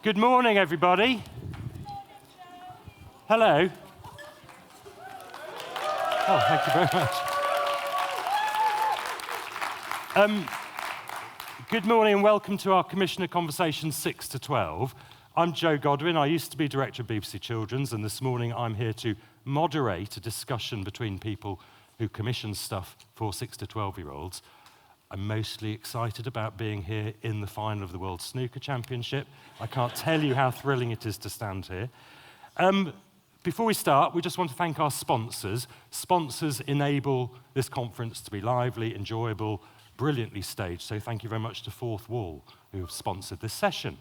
Good morning, everybody. Hello. Oh, thank you very much. Good morning and welcome to our Commissioner Conversations 6 to 12. I'm Joe Godwin. I used to be Director of BBC Children's, and this morning I'm here to moderate a discussion between people who commission stuff for 6 to 12-year-olds. I'm mostly excited about being here in the final of the World Snooker Championship. I can't tell you how thrilling it is to stand here. Before we start, we just want to thank our sponsors. Sponsors enable this conference to be lively, enjoyable, brilliantly staged. So thank you very much to Fourth Wall, who have sponsored this session.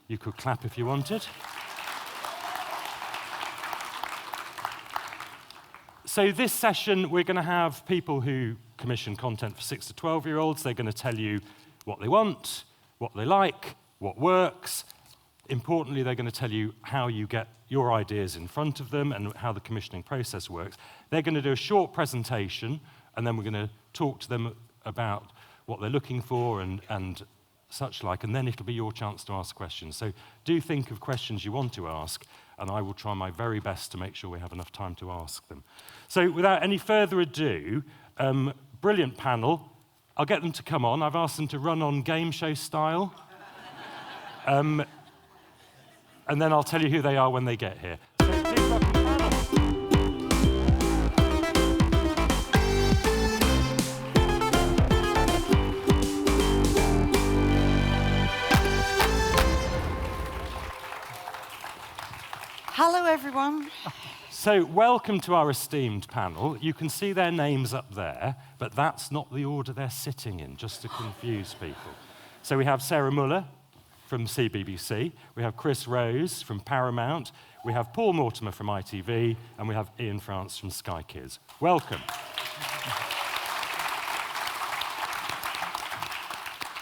You could clap if you wanted. So this session, we're going to have people who commission content for 6 to 12-year-olds. They're going to tell you what they want, what they like, what works. Importantly, they're going to tell you how you get your ideas in front of them and how the commissioning process works. They're going to do a short presentation, and then we're going to talk to them about what they're looking for and such like, and then it'll be your chance to ask questions. So do think of questions you want to ask, and I will try my very best to make sure we have enough time to ask them. So without any further ado, brilliant panel. I'll get them to come on. I've asked them to run on game show style. And then I'll tell you who they are when they get here. So please welcome the panel. Hello, everyone. So welcome to our esteemed panel. You can see their names up there, but that's not the order they're sitting in, just to confuse people. So we have Sarah Muller from CBBC, we have Chris Rose from Paramount, we have Paul Mortimer from ITV, and we have Ian France from Sky Kids. Welcome.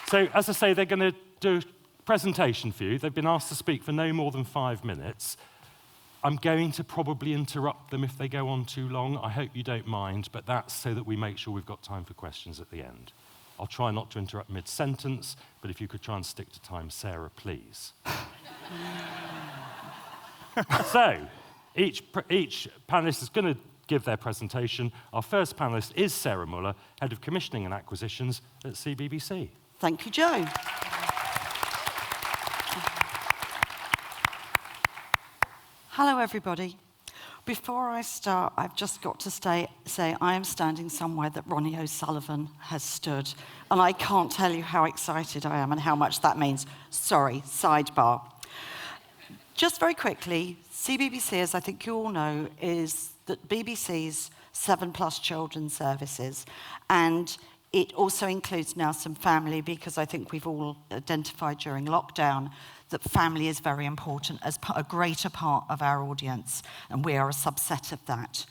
So, as I say, they're going to do a presentation for you. They've been asked to speak for no more than 5 minutes. I'm going to probably interrupt them if they go on too long. I hope you don't mind, but that's so that we make sure we've got time for questions at the end. I'll try not to interrupt mid-sentence, but if you could try and stick to time, Sarah, please. So, each panellist is going to give their presentation. Our first panellist is Sarah Muller, Head of Commissioning and Acquisitions at CBBC. Thank you, Joe. Hello, everybody. Before I start, I've just got to say I am standing somewhere that Ronnie O'Sullivan has stood, and I can't tell you how excited I am and how much that means. Sorry, sidebar. Just very quickly, CBBC, as I think you all know, is that BBC's 7+ children's services, and it also includes now some family, because I think we've all identified during lockdown that family is very important as a greater part of our audience, and we are a subset of that.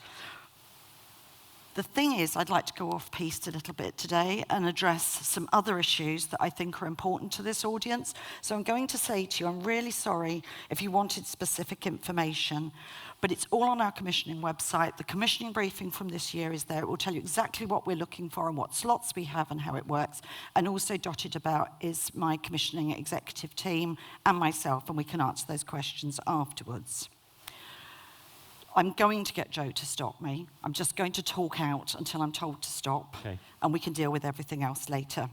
The thing is, I'd like to go off-piste a little bit today and address some other issues that I think are important to this audience. So I'm going to say to you, I'm really sorry if you wanted specific information, but it's all on our commissioning website. The commissioning briefing from this year is there. It will tell you exactly what we're looking for and what slots we have and how it works. And also dotted about is my commissioning executive team and myself, and we can answer those questions afterwards. I'm going to get Joe to stop me. I'm just going to talk out until I'm told to stop, okay, and we can deal with everything else later.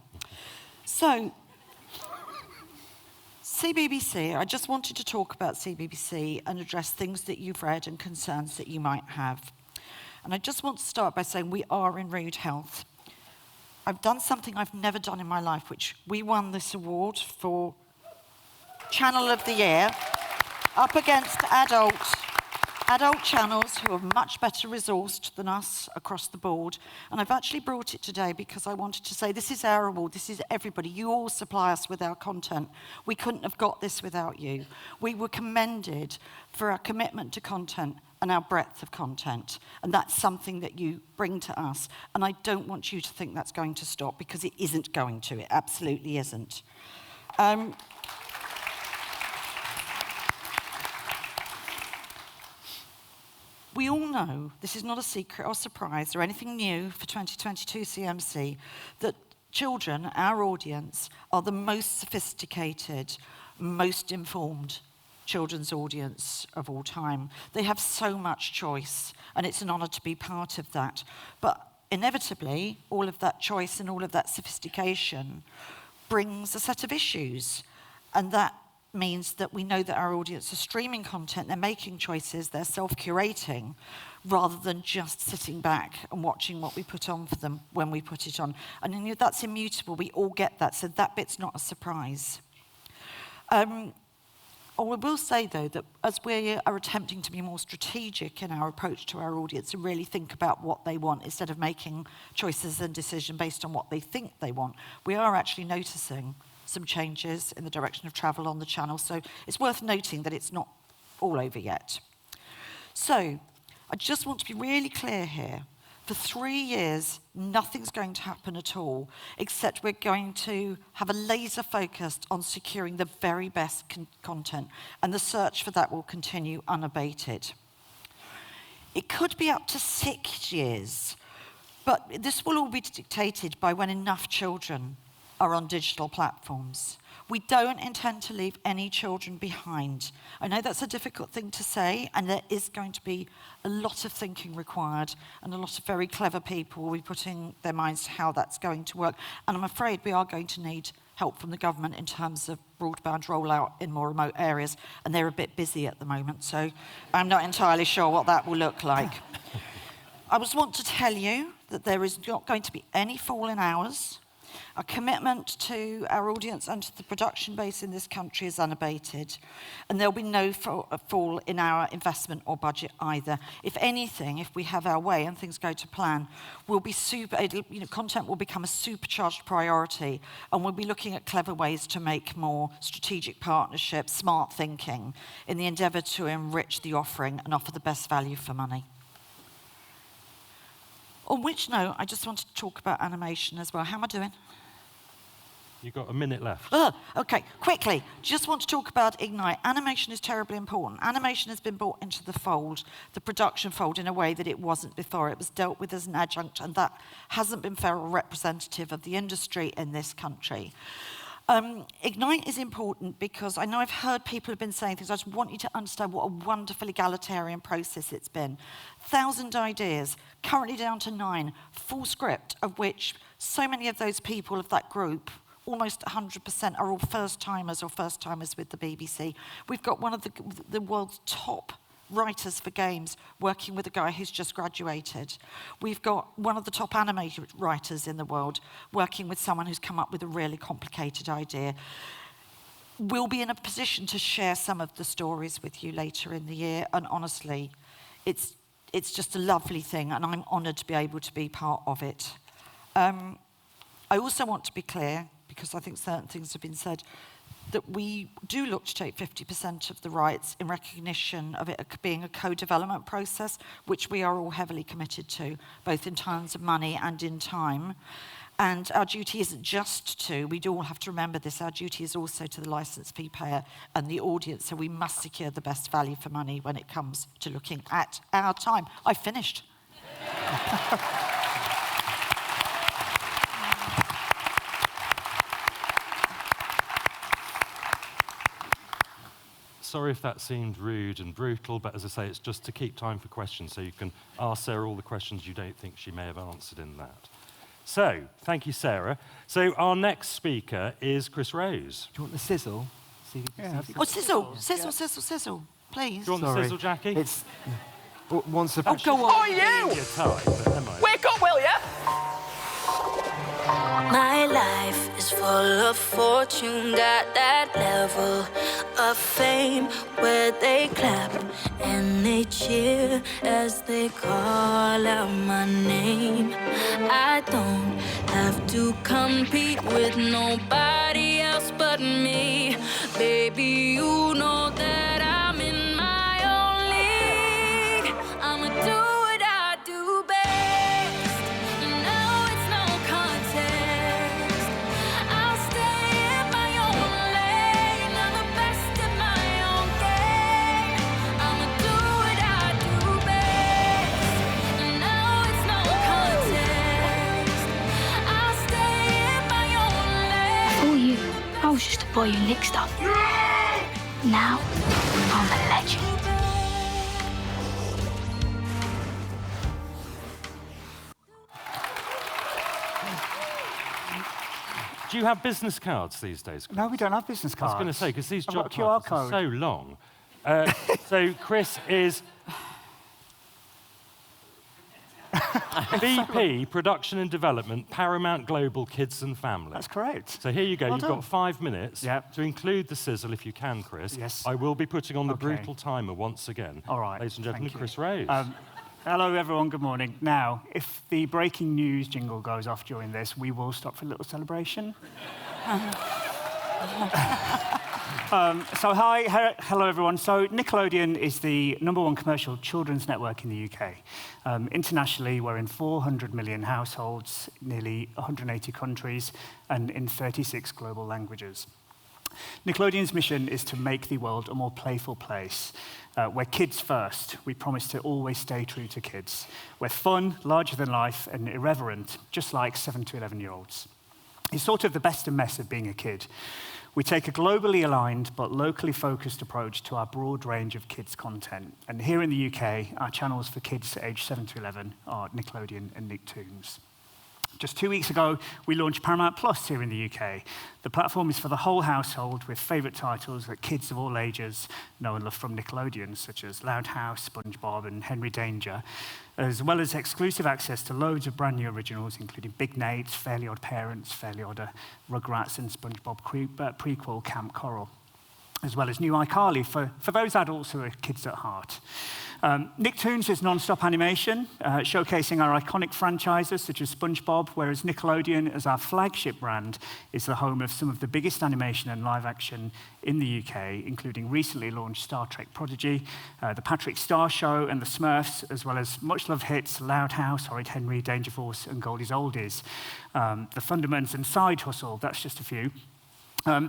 So, CBBC, I just wanted to talk about CBBC and address things that you've read and concerns that you might have. And I just want to start by saying we are in rude health. I've done something I've never done in my life, which we won this award for Channel of the Year up against adult channels who are much better resourced than us across the board. And I've actually brought it today because I wanted to say this is our award, this is everybody. You all supply us with our content. We couldn't have got this without you. We were commended for our commitment to content and our breadth of content. And that's something that you bring to us. And I don't want you to think that's going to stop, because it isn't going to. It absolutely isn't. We all know, this is not a secret or surprise or anything new for 2022 CMC, that children, our audience, are the most sophisticated, most informed children's audience of all time. They have so much choice, and it's an honour to be part of that. But inevitably, all of that choice and all of that sophistication brings a set of issues, and that means that we know that our audience are streaming content, they're making choices, they're self-curating, rather than just sitting back and watching what we put on for them when we put it on. And that's immutable, we all get that, so that bit's not a surprise. I will say, though, that as we are attempting to be more strategic in our approach to our audience and really think about what they want instead of making choices and decisions based on what they think they want, we are actually noticing some changes in the direction of travel on the channel. So it's worth noting that it's not all over yet. So I just want to be really clear here. For 3 years, nothing's going to happen at all, except we're going to have a laser focus on securing the very best content, and the search for that will continue unabated. It could be up to 6 years, but this will all be dictated by when enough children are on digital platforms. We don't intend to leave any children behind. I know that's a difficult thing to say, and there is going to be a lot of thinking required, and a lot of very clever people will be putting their minds to how that's going to work. And I'm afraid we are going to need help from the government in terms of broadband rollout in more remote areas, and they're a bit busy at the moment, so I'm not entirely sure what that will look like. I just want to tell you that there is not going to be any fall in hours. Our commitment to our audience and to the production base in this country is unabated, and there'll be no fall in our investment or budget either. If anything, if we have our way and things go to plan, content will become a supercharged priority, and we'll be looking at clever ways to make more strategic partnerships, smart thinking, in the endeavour to enrich the offering and offer the best value for money. On which note, I just wanted to talk about animation as well. How am I doing? You've got a minute left. Okay, quickly. Just want to talk about Ignite. Animation is terribly important. Animation has been brought into the fold, the production fold, in a way that it wasn't before. It was dealt with as an adjunct, and that hasn't been fair or representative of the industry in this country. Ignite is important because I know I've heard people have been saying things. I just want you to understand what a wonderful egalitarian process it's been. 1,000 ideas, currently down to 9, full script, of which so many of those people of that group, almost 100%, are all first-timers or first-timers with the BBC. We've got one of the world's top writers for games working with a guy who's just graduated. We've got one of the top animated writers in the world working with someone who's come up with a really complicated idea. We'll be in a position to share some of the stories with you later in the year, and honestly, it's just a lovely thing, and I'm honoured to be able to be part of it. I also want to be clear, because I think certain things have been said, that we do look to take 50% of the rights in recognition of it being a co-development process, which we are all heavily committed to, both in terms of money and in time. And our duty isn't just to, we do all have to remember this, our duty is also to the licence fee payer and the audience, so we must secure the best value for money when it comes to looking at our time. I've finished. Sorry if that seemed rude and brutal, but as I say, it's just to keep time for questions, so you can ask Sarah all the questions you don't think she may have answered in that. So, thank you, Sarah. So our next speaker is Chris Rose. Do you want the sizzle? Oh, sizzle, please. Do you want the sizzle, Jackie? It's once upon. Oh, go on. Oh, you! Your tie, but never mind. Wake up, will ya? My life is full of fortune, got that level of fame where they clap and they cheer as they call out my name. I don't have to compete with nobody else but me. Baby, you know that I'm in my own league. I'ma do what I do best. You know it's no contest. I'll stay in my own lane. I'm the best at my own game. I'ma do what I do best. You know it's no contest. I'll stay in was just a boy who licked stuff. Now, I'm a legend. Do you have business cards these days? No, we don't have business I cards. was going to say, because these I've job got a QR titles are code. so long. So Chris is VP, Production and Development, Paramount Global Kids and Family. That's correct. So here you go. Well You've done. got 5 minutes Yep. to include the sizzle, if you can, Chris. Yes. I will be putting on the Okay. brutal timer once again. All right. Ladies and gentlemen, Thank you. Chris Rose. Hello, everyone. Good morning. Now, if the breaking news jingle goes off during this, we will stop for a little celebration. Hello everyone. So Nickelodeon is the #1 commercial children's network in the UK. Internationally, we're in 400 million households, nearly 180 countries, and in 36 global languages. Nickelodeon's mission is to make the world a more playful place. We're kids first. We promise to always stay true to kids. We're fun, larger than life, and irreverent, just like 7 to 11-year-olds. It's sort of the best and mess of being a kid. We take a globally aligned but locally focused approach to our broad range of kids' content. And here in the UK, our channels for kids aged 7 to 11 are Nickelodeon and Nicktoons. Just 2 weeks ago, we launched Paramount Plus here in the UK. The platform is for the whole household with favourite titles that kids of all ages know and love from Nickelodeon, such as Loud House, SpongeBob, and Henry Danger, as well as exclusive access to loads of brand new originals, including Big Nate, Fairly Odd Parents, Fairly Odd, Rugrats, and SpongeBob prequel Camp Coral, as well as new iCarly for those adults who are kids at heart. Nicktoons is non-stop animation, showcasing our iconic franchises such as SpongeBob, whereas Nickelodeon, as our flagship brand, is the home of some of the biggest animation and live action in the UK, including recently launched Star Trek Prodigy, The Patrick Star Show, and The Smurfs, as well as much-loved hits Loud House, Horrid Henry, Danger Force, and Goldie's Oldies. The Thundermans and Side Hustle, that's just a few.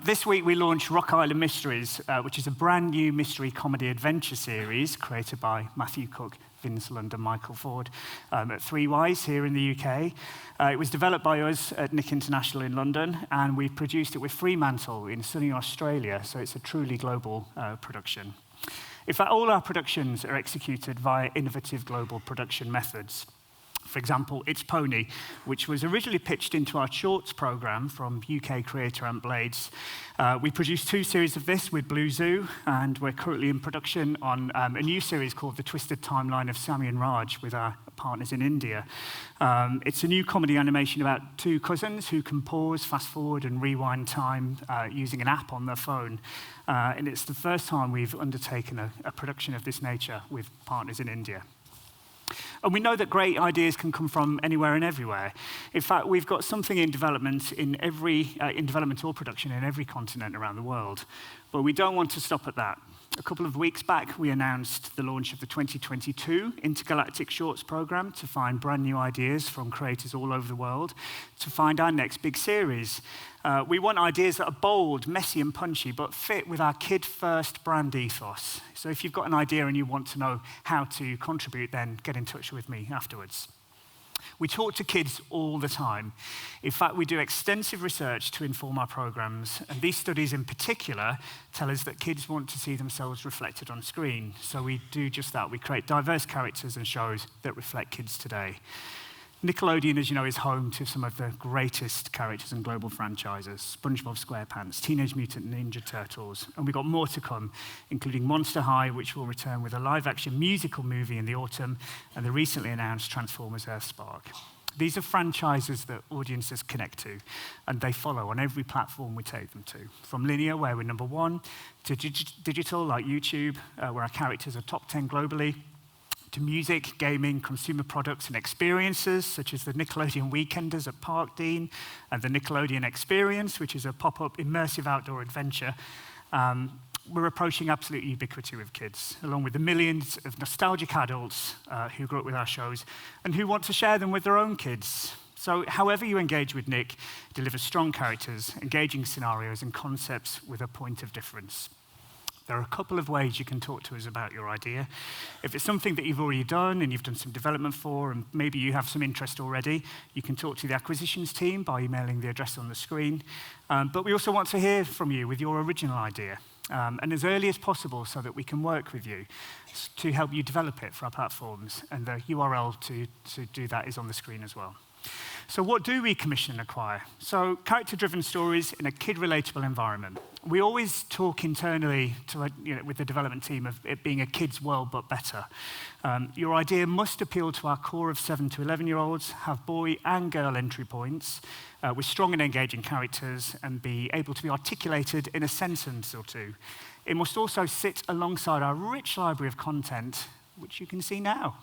This week we launched Rock Island Mysteries, which is a brand new mystery comedy adventure series created by Matthew Cook, Vince Lund and Michael Ford at Three Wise here in the UK. It was developed by us at Nick International in London, and we produced it with Fremantle in sunny Australia, so it's a truly global production. In fact, all our productions are executed via innovative global production methods. For example, It's Pony, which was originally pitched into our shorts programme from UK creator Ant Blades. We produced 2 series of this with Blue Zoo, and we're currently in production on a new series called The Twisted Timeline of Sammy and Raj with our partners in India. It's a new comedy animation about 2 cousins who can pause, fast forward, and rewind time using an app on their phone. And it's the first time we've undertaken a production of this nature with partners in India. And we know that great ideas can come from anywhere and everywhere. In fact, we've got something in development in development or production in every continent around the world. But we don't want to stop at that. A couple of weeks back, we announced the launch of the 2022 Intergalactic Shorts Programme to find brand new ideas from creators all over the world to find our next big series. We want ideas that are bold, messy, and punchy, but fit with our kid-first brand ethos. So if you've got an idea and you want to know how to contribute, then get in touch with me afterwards. We talk to kids all the time. In fact, we do extensive research to inform our programs, and these studies in particular tell us that kids want to see themselves reflected on screen. So we do just that. We create diverse characters and shows that reflect kids today. Nickelodeon, as you know, is home to some of the greatest characters and global franchises, SpongeBob SquarePants, Teenage Mutant Ninja Turtles, and we've got more to come, including Monster High, which will return with a live-action musical movie in the autumn, and the recently announced Transformers Earthspark. These are franchises that audiences connect to, and they follow on every platform we take them to, from linear, where we're #1, to digital, like YouTube, where our characters are top 10 globally, to music, gaming, consumer products, and experiences, such as the Nickelodeon Weekenders at Park Dean, and the Nickelodeon Experience, which is a pop-up immersive outdoor adventure. We're approaching absolute ubiquity with kids, along with the millions of nostalgic adults who grew up with our shows and who want to share them with their own kids. So however you engage with Nick, deliver strong characters, engaging scenarios, and concepts with a point of difference. There are a couple of ways you can talk to us about your idea. If it's something that you've already done and you've done some development for, and maybe you have some interest already, you can talk to the acquisitions team by emailing the address on the screen. But we also want to hear from you with your original idea, and as early as possible so that we can work with you to help you develop it for our platforms. And the URL to do that is on the screen as well. So what do we commission and acquire? So character-driven stories in a kid-relatable environment. We always talk internally with the development team of it being a kid's world, but better. Your idea must appeal to our core of 7 to 11-year-olds, have boy and girl entry points, with strong and engaging characters, and be able to be articulated in a sentence or two. It must also sit alongside our rich library of content, which you can see now.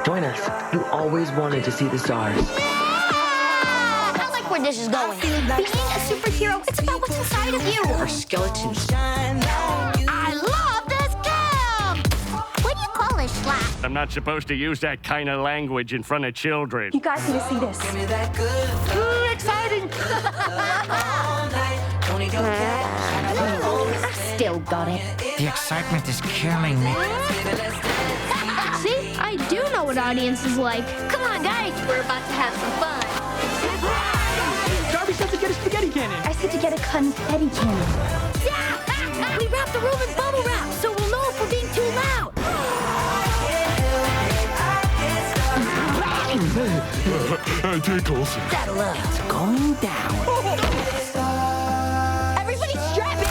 Join us. You always wanted to see the stars. I like where this is going. Being a superhero, it's about what's inside of you. Our skeletons. I love this game! What do you call this, Slap? I'm not supposed to use that kind of language in front of children. You guys need to see this. Ooh, exciting! I still got it. The excitement is killing me. See? I do know what audience is like. Come on, guys. We're about to have some fun. Darby said to get a spaghetti cannon. I said to get a confetti cannon. Yeah! We wrapped the room in bubble wrap, so we'll know if we're being too loud. Tickles. Saddle up. It's going down. Everybody strap in!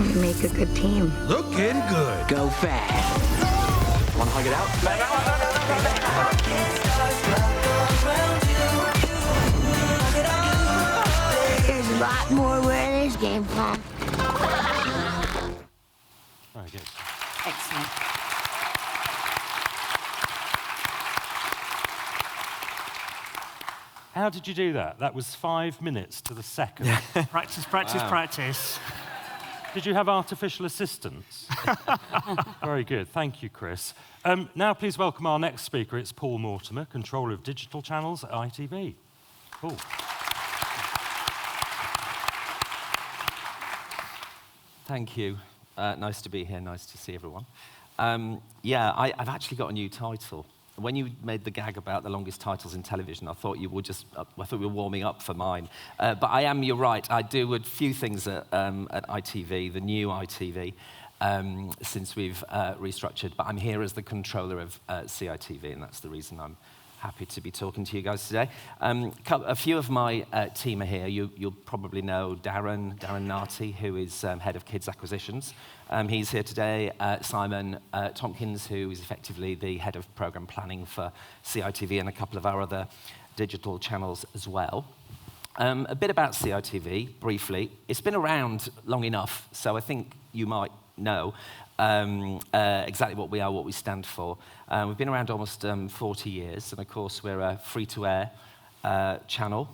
We make a good team. Looking good. Go fast. Want to hug it out? There's a lot more where this came from. Very good. Excellent. How did you do that? That was 5 minutes to the second. Practice, practice, practice. Did you have artificial assistance? Very good. Thank you, Chris. Now, please welcome our next speaker. It's Paul Mortimer, Controller of Digital Channels at ITV. Paul. Thank you. Nice to be here. Nice to see everyone. I've actually got a new title. When you made the gag about the longest titles in television, I thought you were warming up for mine. But you're right, I do a few things at ITV, the new ITV, since we've restructured. But I'm here as the controller of CITV, and that's the reason I'm happy to be talking to you guys today. A few of my team are here. You'll probably know Darren Narty, who is head of kids acquisitions. He's here today. Simon Tompkins, who is effectively the head of program planning for CITV and a couple of our other digital channels as well. A bit about CITV, briefly. It's been around long enough, so I think you might know exactly what we are, what we stand for. We've been around almost 40 years, and of course we're a free-to-air channel,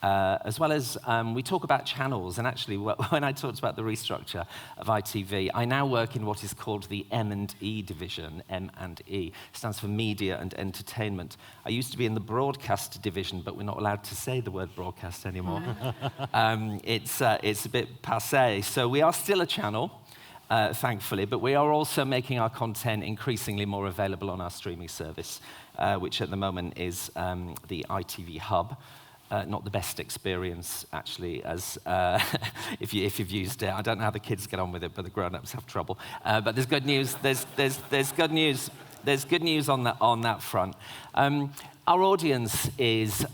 as well as we talk about channels. And actually, when I talked about the restructure of ITV, I now work in what is called the M&E division. M&E stands for Media and Entertainment. I used to be in the broadcast division, but we're not allowed to say the word broadcast anymore. It's a bit passé. So we are still a channel. Thankfully, but we are also making our content increasingly more available on our streaming service, which at the moment is the ITV Hub. Not the best experience, actually, as if you've used it. I don't know how the kids get on with it, but the grown-ups have trouble. But there's good news. There's good news. There's good news on that front. Our audience is.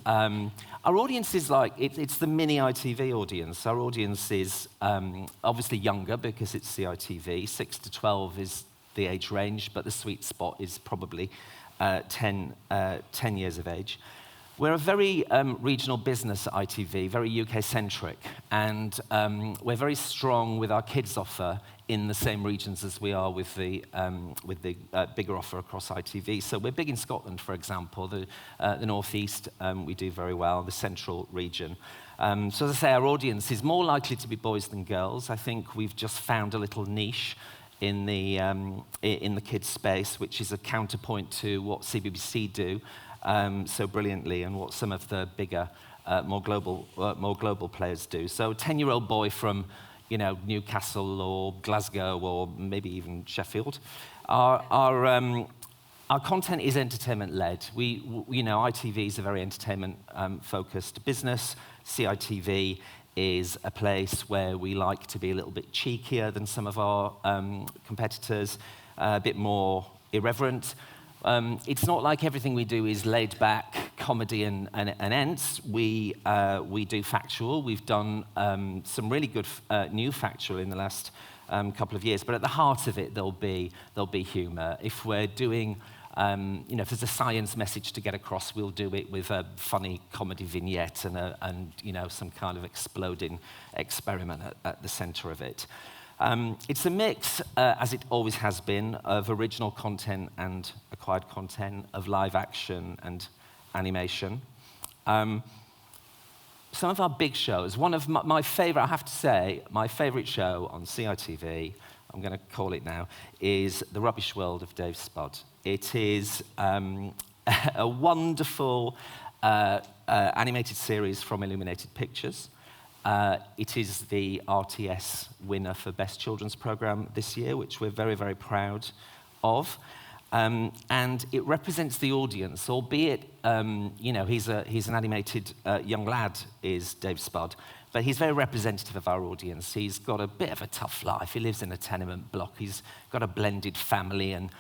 Our audience is like, it's the mini ITV audience. Our audience is obviously younger because it's CITV. 6 to 12 is the age range, but the sweet spot is probably 10 years of age. We're a very regional business at ITV, very UK-centric, and we're very strong with our kids offer in the same regions as we are with the bigger offer across ITV. So we're big in Scotland, for example, the North East, we do very well, the central region. So as I say, our audience is more likely to be boys than girls. I think we've just found a little niche in the kids space, which is a counterpoint to what CBBC do. so brilliantly, and what some of the bigger, more global players do. So, 10-year-old boy from, Newcastle or Glasgow or maybe even Sheffield. Our content is entertainment-led. ITV is a very entertainment-focused business. CITV is a place where we like to be a little bit cheekier than some of our competitors, a bit more irreverent. It's not like everything we do is laid-back comedy and ends. We do factual. We've done some really good new factual in the last couple of years, but at the heart of it, there'll be humour. If we're doing if there's a science message to get across, we'll do it with a funny comedy vignette and some kind of exploding experiment at the centre of it. It's a mix, as it always has been, of original content and acquired content, of live action and animation. Some of our big shows, one of my favourite, I have to say, my favourite show on CITV, I'm going to call it now, is The Rubbish World of Dave Spud. It is a wonderful animated series from Illuminated Pictures. It is the RTS winner for Best Children's Programme this year, which we're very, very proud of. And it represents the audience, albeit, he's an animated young lad, is Dave Spud, but he's very representative of our audience. He's got a bit of a tough life. He lives in a tenement block. He's got a blended family, and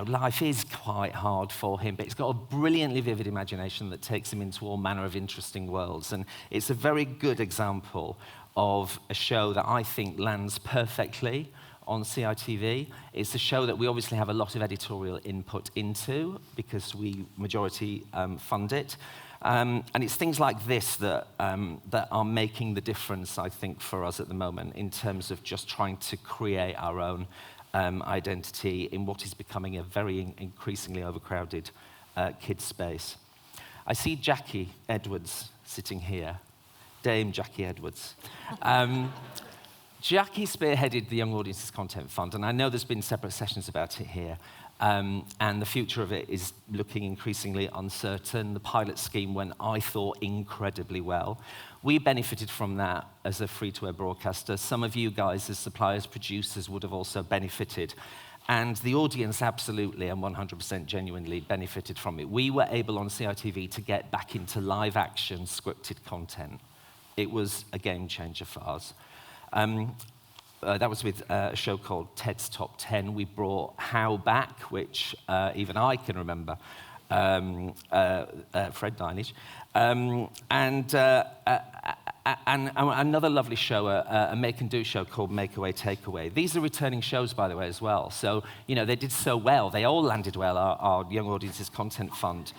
life is quite hard for him, but he's got a brilliantly vivid imagination that takes him into all manner of interesting worlds. And it's a very good example of a show that I think lands perfectly on CITV. It's a show that we obviously have a lot of editorial input into because we majority fund it. And it's things like this that are making the difference, I think, for us at the moment in terms of just trying to create our own identity in what is becoming a very increasingly overcrowded kids space. I see Jackie Edwards sitting here, Dame Jackie Edwards. Jackie spearheaded the Young Audiences Content Fund, and I know there's been separate sessions about it here, and the future of it is looking increasingly uncertain. The pilot scheme went, I thought, incredibly well. We benefited from that as a free-to-air broadcaster. Some of you guys as suppliers, producers would have also benefited. And the audience absolutely and 100% genuinely benefited from it. We were able on CITV to get back into live action scripted content. It was a game changer for us. That was with a show called Ted's Top 10. We brought How back, which even I can remember, Fred Dinage. And another lovely show, a make-and-do show called Make Away, Take Away. These are returning shows, by the way, as well. So, they did so well. They all landed well, our Young Audiences Content Fund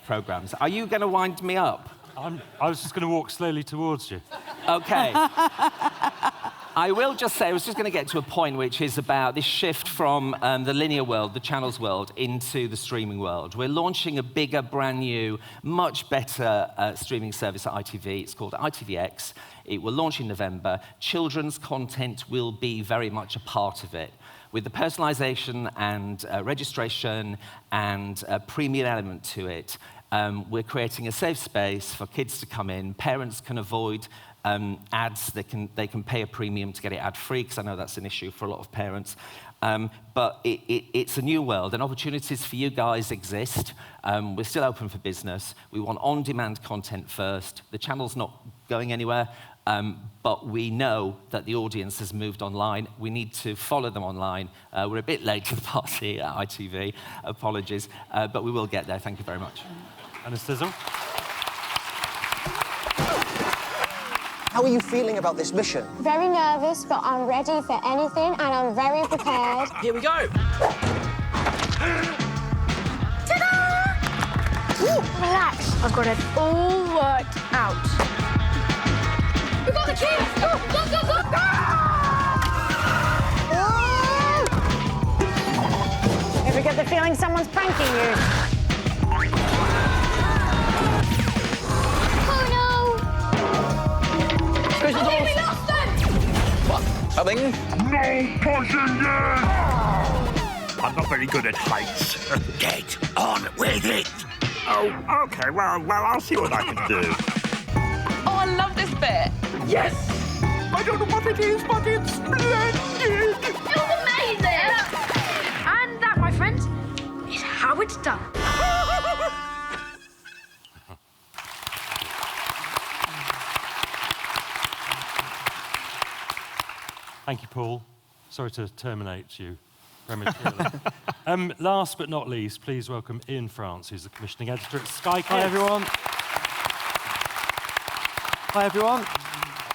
programs. Are you going to wind me up? I was just going to walk slowly towards you. Okay. I will just say, I was just going to get to a point which is about this shift from the linear world, the channels world, into the streaming world. We're launching a bigger, brand new, much better streaming service at ITV. It's called ITVX. It will launch in November. Children's content will be very much a part of it. With the personalization and registration and premium element to it, we're creating a safe space for kids to come in. Parents can avoid ads. They can pay a premium to get it ad-free, because I know that's an issue for a lot of parents. But it's a new world, and opportunities for you guys exist. We're still open for business. We want on-demand content first. The channel's not going anywhere, but we know that the audience has moved online. We need to follow them online. We're a bit late to the party at ITV. Apologies, but we will get there. Thank you very much. Anastasia? How are you feeling about this mission? Very nervous, but I'm ready for anything, and I'm very prepared. Here we go! Ta-da! Relax, I've got it all worked out. We got the key! Go, go, go, go! Ever get the feeling someone's pranking you? We lost them! What? Coming? No pushing yet! I'm not very good at heights. Get on with it. Oh, okay. Well, I'll see what I can do. Oh, I love this bit. Yes! I don't know what it is, but it's splendid! It was amazing! And that, my friends, is how it's done. Thank you, Paul. Sorry to terminate you prematurely. Last but not least, please welcome Ian France, who's the commissioning editor at Sky Kids. Hi, everyone. Hi, everyone.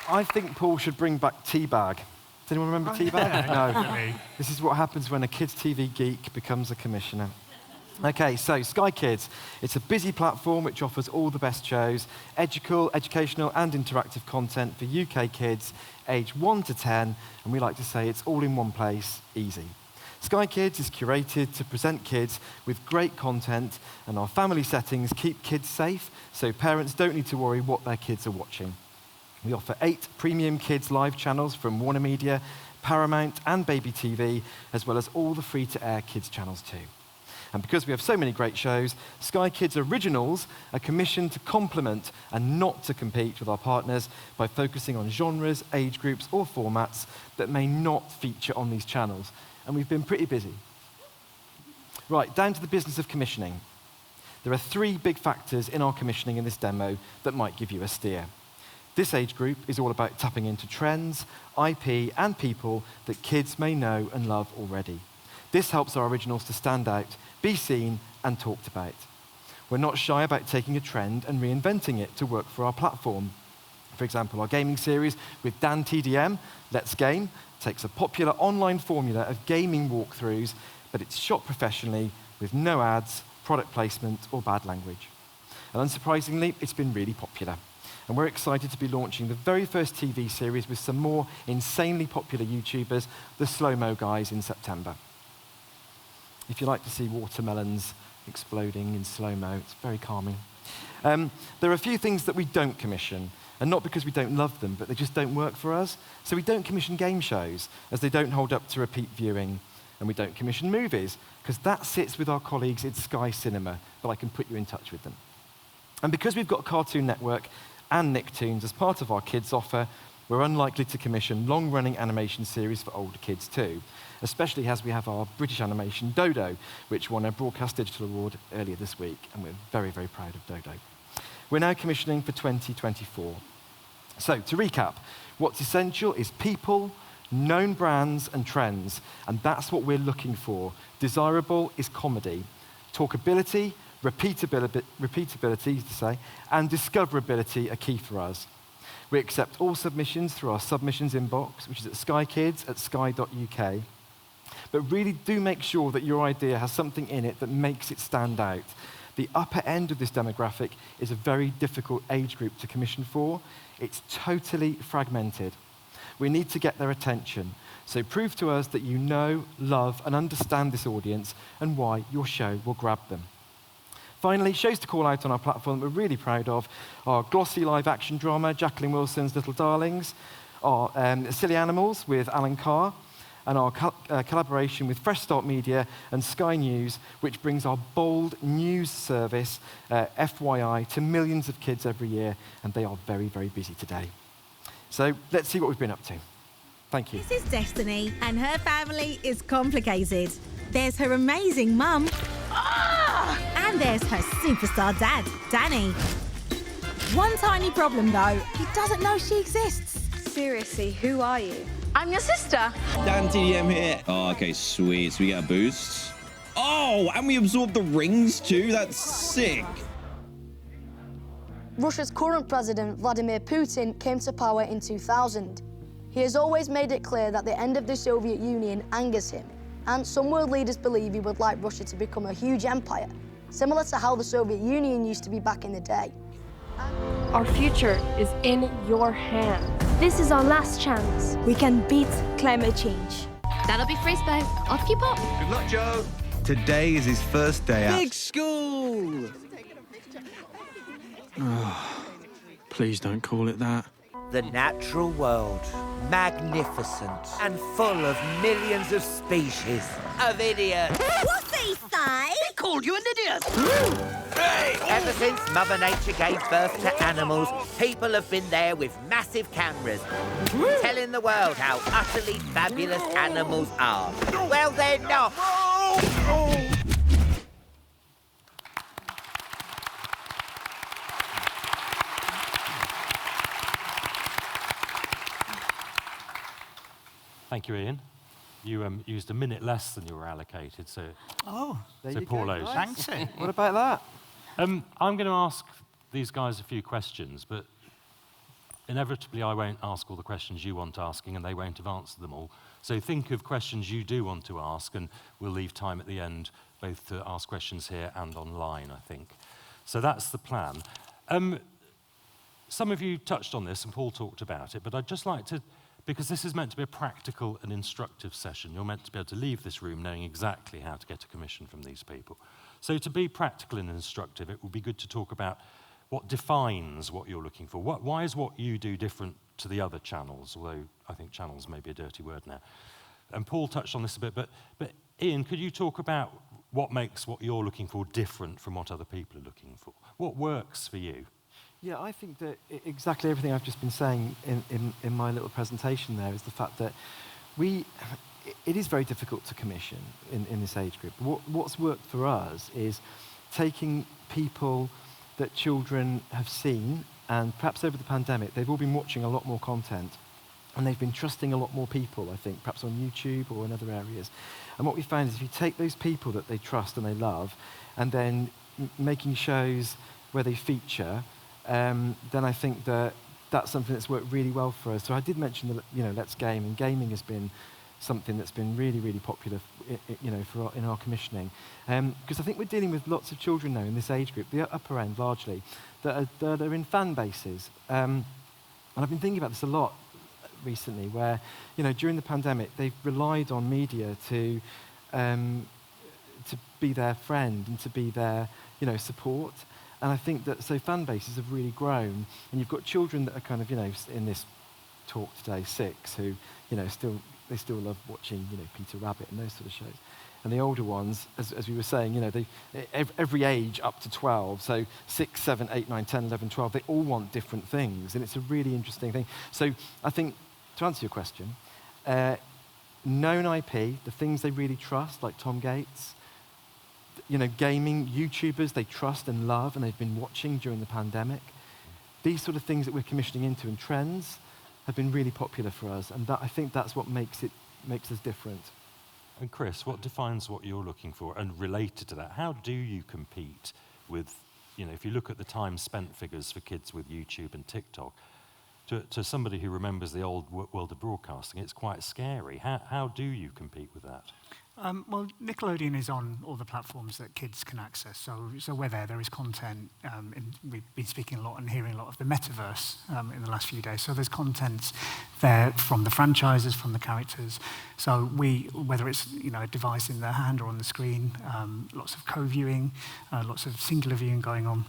I think Paul should bring back Teabag. Does anyone remember Teabag? No. This is what happens when a kids' TV geek becomes a commissioner. Okay, so Sky Kids. It's a busy platform which offers all the best shows, educational and interactive content for UK kids aged 1 to 10, and we like to say it's all in one place, easy. Sky Kids is curated to present kids with great content, and our family settings keep kids safe, so parents don't need to worry what their kids are watching. We offer 8 premium kids live channels from Warner Media, Paramount and Baby TV, as well as all the free-to-air kids channels too. And because we have so many great shows, Sky Kids Originals are commissioned to complement and not to compete with our partners by focusing on genres, age groups or formats that may not feature on these channels. And we've been pretty busy. Right, down to the business of commissioning. There are 3 big factors in our commissioning in this demo that might give you a steer. This age group is all about tapping into trends, IP and people that kids may know and love already. This helps our originals to stand out, be seen and talked about. We're not shy about taking a trend and reinventing it to work for our platform. For example, our gaming series with Dan TDM, Let's Game, takes a popular online formula of gaming walkthroughs, but it's shot professionally with no ads, product placement or bad language. And unsurprisingly, it's been really popular. And we're excited to be launching the very first TV series with some more insanely popular YouTubers, the Slow Mo Guys, in September. If you like to see watermelons exploding in slow-mo, it's very calming. There are a few things that we don't commission, and not because we don't love them, but they just don't work for us. So we don't commission game shows, as they don't hold up to repeat viewing. And we don't commission movies, because that sits with our colleagues at Sky Cinema, but I can put you in touch with them. And because we've got Cartoon Network and Nicktoons as part of our kids' offer, we're unlikely to commission long-running animation series for older kids too, especially as we have our British animation Dodo, which won a Broadcast Digital Award earlier this week, and we're very, very proud of Dodo. We're now commissioning for 2024. So, to recap, what's essential is people, known brands and trends, and that's what we're looking for. Desirable is comedy. Talkability, repeatability to say, and discoverability are key for us. We accept all submissions through our submissions inbox, which is at skykids@sky.uk. But really do make sure that your idea has something in it that makes it stand out. The upper end of this demographic is a very difficult age group to commission for. It's totally fragmented. We need to get their attention. So prove to us that you know, love, and understand this audience and why your show will grab them. Finally, shows to call out on our platform that we're really proud of are glossy live action drama, Jacqueline Wilson's Little Darlings, our Silly Animals with Alan Carr, and our collaboration with Fresh Start Media and Sky News, which brings our bold news service, FYI, to millions of kids every year, and they are very, very busy today. So let's see what we've been up to. Thank you. This is Destiny, and her family is complicated. There's her amazing mum, and there's her superstar dad, Danny. One tiny problem, though. He doesn't know she exists. Seriously, who are you? I'm your sister. Dan TDM here. Oh, okay, sweet. So we get a boost. Oh, and we absorb the rings too? That's sick. Russia's current president, Vladimir Putin, came to power in 2000. He has always made it clear that the end of the Soviet Union angers him, and some world leaders believe he would like Russia to become a huge empire, similar to how the Soviet Union used to be back in the day. Our future is in your hands. This is our last chance. We can beat climate change. That'll be Frisbee. Off you pop. Good luck, Joe. Today is his first day out. Big school! Oh, please don't call it that. The natural world, magnificent and full of millions of species of idiots. What's he say? He called you an idiot. Ever since Mother Nature gave birth to animals, people have been there with massive cameras, telling the world how utterly fabulous animals are. Well, they're not. Thank you, Ian. You used a minute less than you were allocated, so. Oh, there so you go, Paulo. guys. Thanks. What about that? I'm going to ask these guys a few questions, but inevitably I won't ask all the questions you want asking, and they won't have answered them all. So think of questions you do want to ask, and we'll leave time at the end both to ask questions here and online, I think. So that's the plan. Some of you touched on this, and Paul talked about it, but I'd just like to, because this is meant to be a practical and instructive session, you're meant to be able to leave this room knowing exactly how to get a commission from these people. So to be practical and instructive, it would be good to talk about what defines what you're looking for. Why is what you do different to the other channels, although I think channels may be a dirty word now. And Paul touched on this a bit, but Ian, could you talk about what makes what you're looking for different from what other people are looking for? What works for you? Yeah, I think that exactly everything I've just been saying in my little presentation there is the fact that it is very difficult to commission in this age group. What's worked for us is taking people that children have seen, and perhaps over the pandemic, they've all been watching a lot more content, and they've been trusting a lot more people, I think, perhaps on YouTube or in other areas. And what we found is if you take those people that they trust and they love, and then making shows where they feature, then I think that that's something that's worked really well for us. So I did mention that, Let's Game, and gaming has been something that's been really, really popular, in our commissioning. Because I think we're dealing with lots of children now in this age group, the upper end largely, that are in fan bases. And I've been thinking about this a lot recently, where, during the pandemic, they've relied on media to be their friend and to be their, support. And I think that, so fan bases have really grown, and you've got children that are kind of, in this talk today, 6, who, they still love watching, Peter Rabbit and those sort of shows. And the older ones, as we were saying, every age up to 12, so 6, 7, 8, 9, 10, 11, 12, they all want different things, and it's a really interesting thing. So I think, to answer your question, known IP, the things they really trust, like Tom Gates, gaming, YouTubers they trust and love and they've been watching during the pandemic. These sort of things that we're commissioning into, and trends have been really popular for us, and I think that's what makes us different. And Chris, what defines what you're looking for? And related to that, how do you compete with, if you look at the time spent figures for kids with YouTube and TikTok, to somebody who remembers the old world of broadcasting, it's quite scary. How do you compete with that? Well, Nickelodeon is on all the platforms that kids can access. So we're there. There is content. We've been speaking a lot and hearing a lot of the metaverse in the last few days. So there's content there from the franchises, from the characters. So whether it's a device in their hand or on the screen, lots of co-viewing, lots of singular viewing going on.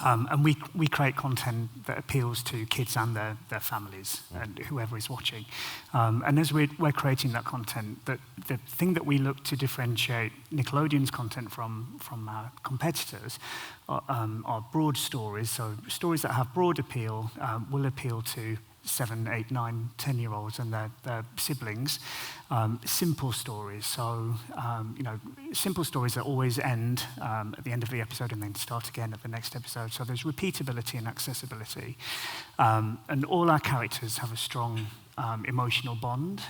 And we create content that appeals to kids and their families and whoever is watching. And as we're creating that content, the thing that we look to differentiate Nickelodeon's content from our competitors are broad stories. So stories that have broad appeal will appeal to 7, 8, 9, 10-year-olds and their siblings. Simple stories, so simple stories that always end at the end of the episode and then start again at the next episode. So there's repeatability and accessibility. And all our characters have a strong emotional bond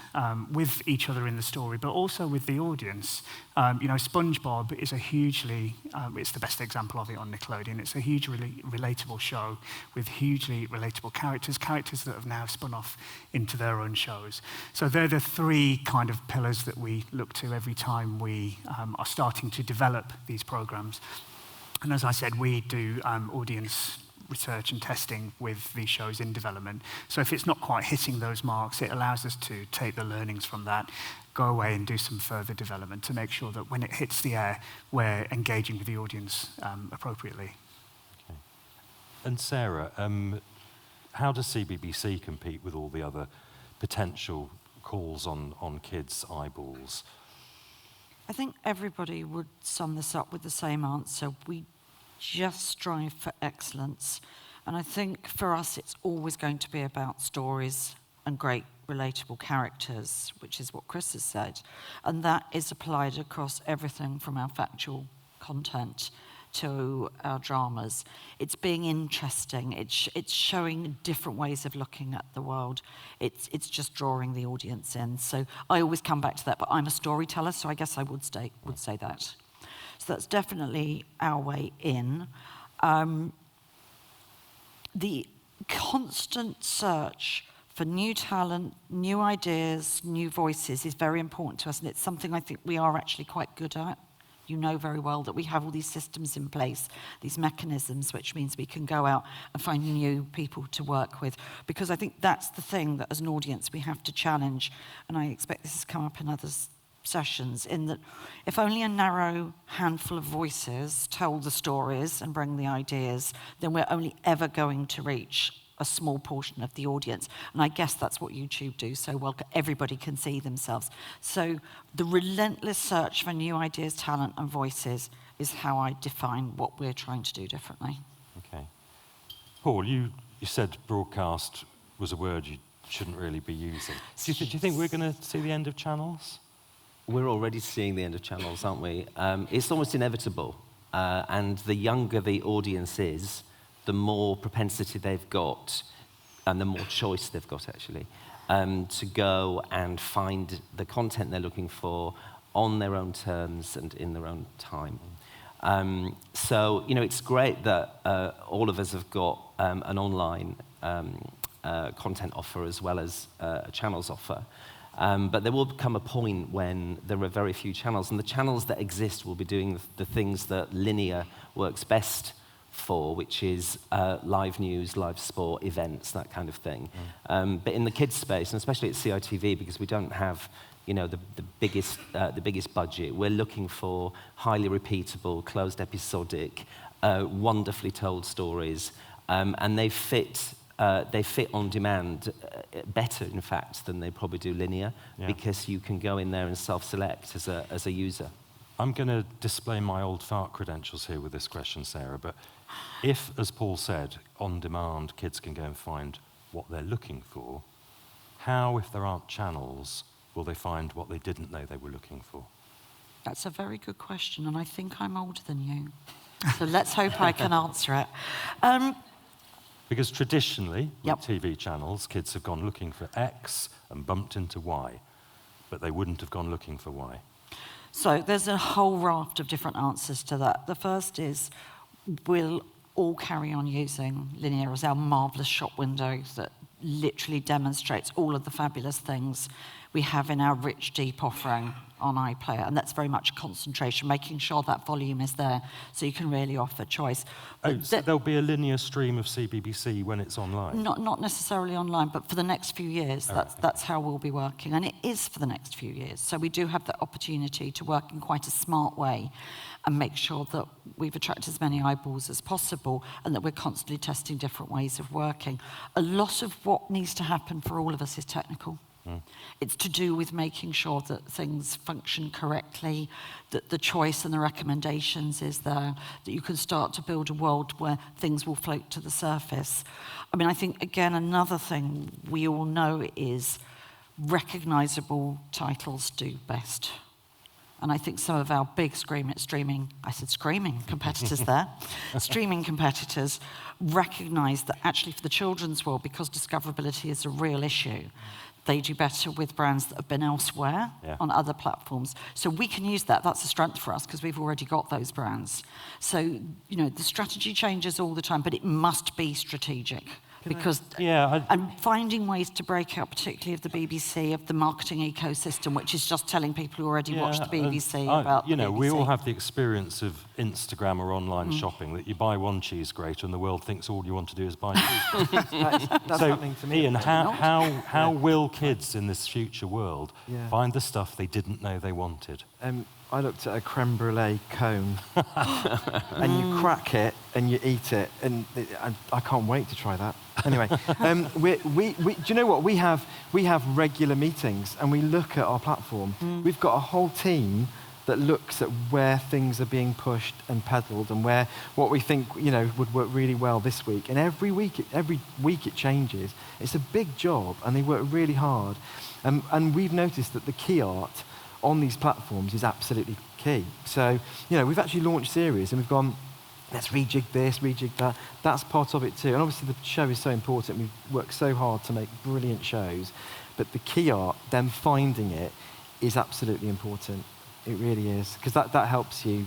with each other in the story, but also with the audience. SpongeBob is it's the best example of it on Nickelodeon. It's a hugely relatable show with hugely relatable characters that have now spun off into their own shows. So they're the 3 kind of pillars that we look to every time we are starting to develop these programs. And as I said, we do audience research and testing with these shows in development. So if it's not quite hitting those marks, it allows us to take the learnings from that, go away and do some further development to make sure that when it hits the air, we're engaging with the audience appropriately. Okay. And Sarah, how does CBBC compete with all the other potential calls on kids' eyeballs? I think everybody would sum this up with the same answer. We just strive for excellence. And I think for us, it's always going to be about stories and great relatable characters, which is what Chris has said. And that is applied across everything from our factual content to our dramas. It's being interesting. It's showing different ways of looking at the world. It's just drawing the audience in. So I always come back to that, but I'm a storyteller, so I guess I would say that. So that's definitely our way in. The constant search for new talent, new ideas, new voices is very important to us, and it's something I think we are actually quite good at. You know very well that we have all these systems in place, these mechanisms, which means we can go out and find new people to work with. Because I think that's the thing that as an audience we have to challenge, and I expect this has come up in other sessions, in that if only a narrow handful of voices tell the stories and bring the ideas, then we're only ever going to reach a small portion of the audience. And I guess that's what YouTube do so well, everybody can see themselves. So the relentless search for new ideas, talent and voices is how I define what we're trying to do differently. Okay. Paul, you said broadcast was a word you shouldn't really be using. Do you think we're going to see the end of channels? We're already seeing the end of channels, aren't we? It's almost inevitable. And the younger the audience is, the more propensity they've got, and the more choice they've got, actually, to go and find the content they're looking for on their own terms and in their own time. So, you know, it's great that all of us have got an online content offer as well as a channels offer. But there will come a point when there are very few channels, and the channels that exist will be doing the things that linear works best for, which is live news, live sport, events, that kind of thing. But in the kids space, and especially at CITV, because we don't have, you know, the biggest budget, we're looking for highly repeatable, closed episodic, wonderfully told stories, and they fit on demand better, in fact, than they probably do linear, because you can go in there and self-select as a user. I'm going to display my old fart credentials here with this question, Sarah, but if, as Paul said, on demand, kids can go and find what they're looking for, how, if there aren't channels, will they find what they didn't know they were looking for? That's a very good question, and I think I'm older than you. So let's hope I can answer it. Because traditionally, with TV channels, kids have gone looking for X and bumped into Y, but they wouldn't have gone looking for Y. So there's a whole raft of different answers to that. The first is, we'll all carry on using linear as our marvellous shop window that literally demonstrates all of the fabulous things we have in our rich, deep offering on iPlayer. And that's very much concentration, making sure that volume is there so you can really offer choice. Oh, so there'll be a linear stream of CBBC when it's online? Not necessarily online, but for the next few years, that's how we'll be working. And it is for the next few years. So we do have the opportunity to work in quite a smart way and make sure that we've attracted as many eyeballs as possible and that we're constantly testing different ways of working. A lot of what needs to happen for all of us is technical. It's to do with making sure that things function correctly, that the choice and the recommendations is there, that you can start to build a world where things will float to the surface. I mean, I think, again, another thing we all know is recognisable titles do best. And I think some of our big streaming competitors there, streaming competitors recognise that actually for the children's world, because discoverability is a real issue, they do better with brands that have been elsewhere on other platforms. So we can use that. That's a strength for us because we've already got those brands. So, you know, the strategy changes all the time, but it must be strategic. Because and finding ways to break out, particularly of the BBC, of the marketing ecosystem, which is just telling people who already watch the BBC about you know, the BBC. we all have the experience of Instagram or online shopping, that you buy one cheese grater and the world thinks all you want to do is buy cheese. That's happening to me. Ian, how will kids in this future world find the stuff they didn't know they wanted? I looked at a creme brulee cone, and you crack it and you eat it, and I can't wait to try that. Anyway, do you know what? We have regular meetings, and we look at our platform. We've got a whole team that looks at where things are being pushed and peddled, and what we think would work really well this week. And every week it changes. It's a big job, and they work really hard. And we've noticed that the key art on these platforms is absolutely key. So, we've actually launched series and we've gone, let's rejig this, rejig that. That's part of it too. And obviously the show is so important. We've worked so hard to make brilliant shows. But the key art, them finding it, is absolutely important. It really is. Because that helps you,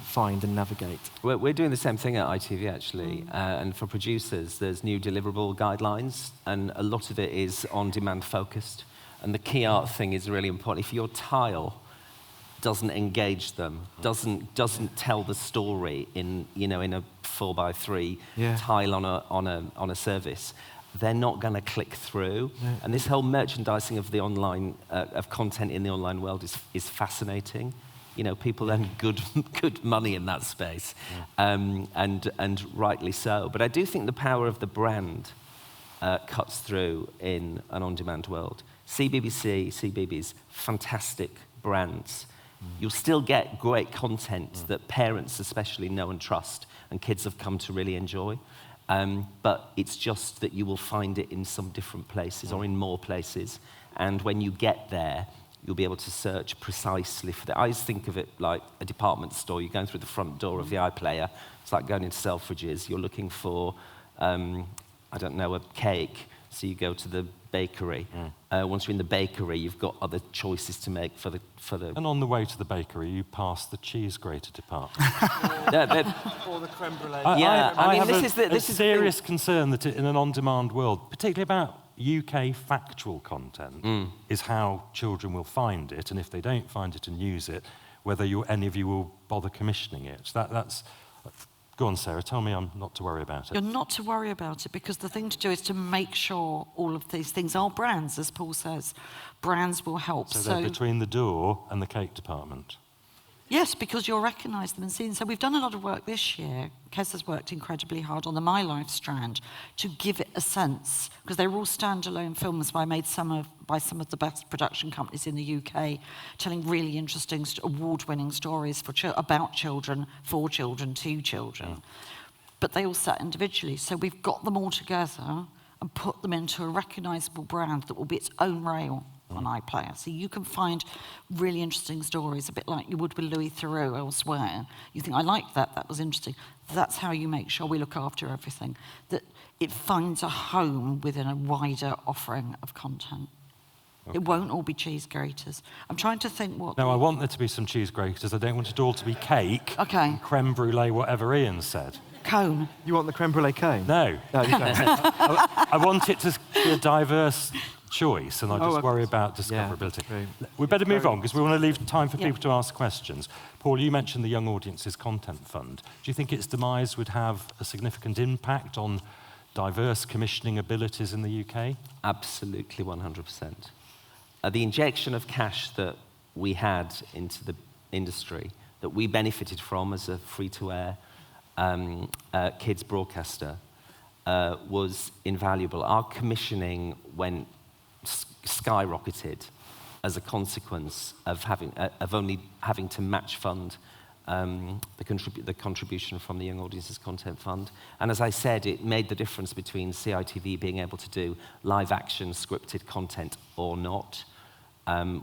find and navigate. We're doing the same thing at ITV, actually. And for producers, there's new deliverable guidelines. And a lot of it is on-demand focused. And the key art thing is really important. If your tile doesn't engage them, doesn't tell the story in a 4x3 tile on a service, they're not going to click through. Yeah. And this whole merchandising of the online of content in the online world is fascinating. People earn good money in that space, and rightly so. But I do think the power of the brand cuts through in an on-demand world. CBBC's fantastic brands. You'll still get great content that parents especially know and trust, and kids have come to really enjoy. But it's just that you will find it in some different places or in more places. And when you get there, you'll be able to search precisely for that. I always think of it like a department store. You're going through the front door of the iPlayer. It's like going into Selfridges. You're looking for, a cake. So you go to the bakery. Once you're in the bakery, you've got other choices to make for the. And on the way to the bakery, you pass the cheese grater department. Or the creme brulee. I have a serious concern that in an on-demand world, particularly about UK factual content, is how children will find it, and if they don't find it and use it, whether any of you will bother commissioning it. That's. Go on, Sarah, tell me I'm not to worry about it. You're not to worry about it, because the thing to do is to make sure all of these things are brands, as Paul says. Brands will help. So they're between the door and the cake department? Yes, because you'll recognise them and see them. So we've done a lot of work this year. Kes has worked incredibly hard on the My Life strand to give it a sense, because they were all standalone films by some of the best production companies in the UK, telling really interesting, award-winning stories about children, for children, to children. But they all sat individually. So we've got them all together and put them into a recognisable brand that will be its own rail on iPlayer. So you can find really interesting stories, a bit like you would with Louis Theroux elsewhere. You think, I liked that, that was interesting. That's how you make sure we look after everything, that it finds a home within a wider offering of content. Okay. It won't all be cheese graters. I'm trying to think what... No, I want there to be some cheese graters. I don't want it all to be cake, creme brulee, whatever Ian said. Cone. You want the creme brulee cone? No. No, you don't. I want it to be a diverse choice, and I just worry about discoverability. Yeah, we better move on, because we want to leave time for people to ask questions. Paul, you mentioned the Young Audiences Content Fund. Do you think its demise would have a significant impact on diverse commissioning abilities in the UK? Absolutely, 100%. The injection of cash that we had into the industry, that we benefited from as a free-to-air kids broadcaster, was invaluable. Our commissioning went skyrocketed as a consequence of only having to match fund the contribution from the Young Audiences Content Fund. And as I said, it made the difference between CITV being able to do live action scripted content or not.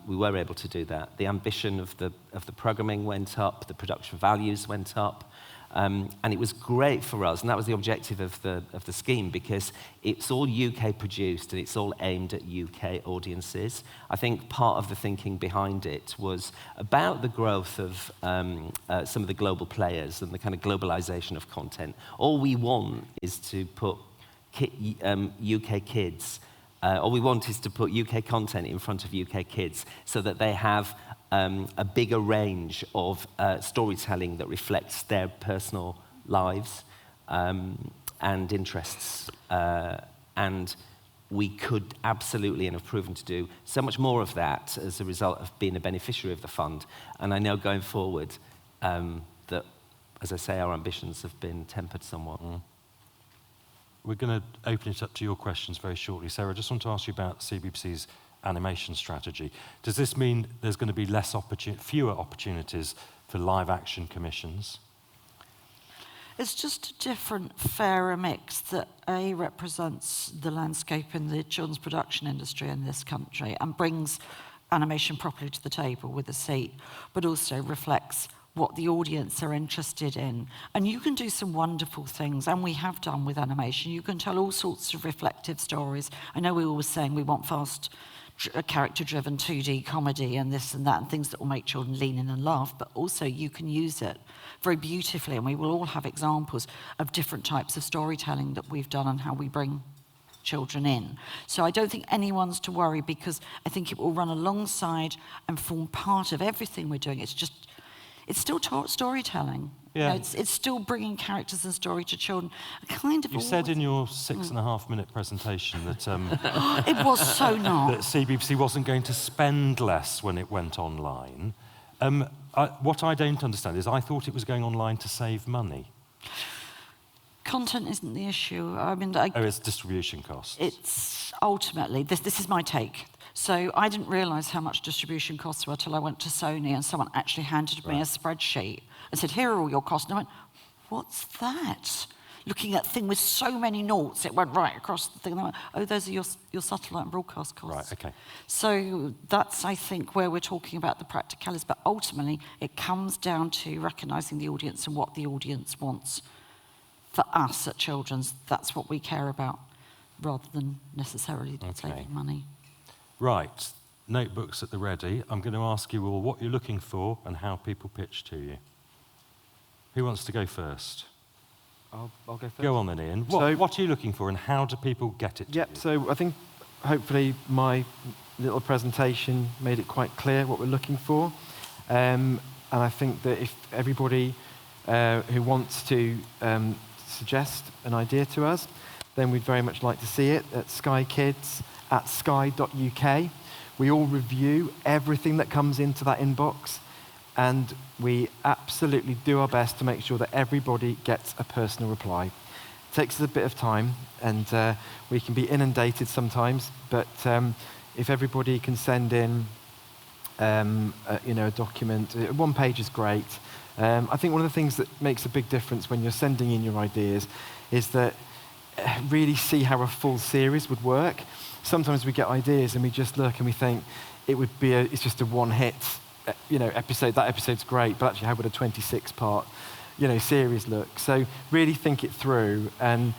We were able to do that. The ambition of the programming went up, the production values went up. And it was great for us, and that was the objective of the scheme, because it's all UK produced and it's all aimed at UK audiences. I think part of the thinking behind it was about the growth of some of the global players and the kind of globalization of content. All we want is to put UK kids, all we want is to put UK content in front of UK kids so that they have a bigger range of storytelling that reflects their personal lives and interests. And we could absolutely, and have proven to do, so much more of that as a result of being a beneficiary of the fund. And I know going forward that, as I say, our ambitions have been tempered somewhat. We're going to open it up to your questions very shortly. Sarah, I just want to ask you about CBBC's animation strategy. Does this mean there's going to be fewer opportunities for live action commissions? It's just a different, fairer mix that represents the landscape in the children's production industry in this country and brings animation properly to the table with a seat, but also reflects what the audience are interested in. And you can do some wonderful things, and we have done with animation. You can tell all sorts of reflective stories. I know we were always saying we want fast, character-driven 2D comedy and this and that, and things that will make children lean in and laugh, but also you can use it very beautifully, and we will all have examples of different types of storytelling that we've done and how we bring children in. So I don't think anyone's to worry, because I think it will run alongside and form part of everything we're doing. It's still storytelling. Yeah. You know, it's still bringing characters and story to children. You said in your 6.5-minute presentation that it was so not. That CBBC wasn't going to spend less when it went online. What I don't understand is I thought it was going online to save money. Content isn't the issue. I mean, it's distribution costs. It's ultimately, this is my take. So I didn't realise how much distribution costs were till I went to Sony and someone actually handed me a spreadsheet and said, here are all your costs. And I went, what's that? Looking at the thing with so many noughts, it went right across the thing. And I went, oh, those are your satellite and broadcast costs. Right, okay. So that's, I think, where we're talking about the practicalities. But ultimately, it comes down to recognising the audience and what the audience wants. For us at Children's, that's what we care about, rather than necessarily saving money. Right, notebooks at the ready. I'm going to ask you all what you're looking for and how people pitch to you. Who wants to go first? I'll go first. Go on then, Ian. What are you looking for and how do people get it to you? So I think hopefully my little presentation made it quite clear what we're looking for. And I think that if everybody who wants to suggest an idea to us, then we'd very much like to see it at Sky Kids at sky.uk. We all review everything that comes into that inbox, and we absolutely do our best to make sure that everybody gets a personal reply. It takes us a bit of time, and we can be inundated sometimes, but if everybody can send in a document, one page is great. I think one of the things that makes a big difference when you're sending in your ideas is that really see how a full series would work. Sometimes we get ideas and we just look and we think it's just a one-hit, episode. That episode's great, but actually, how would a 26-part, series look? So really think it through and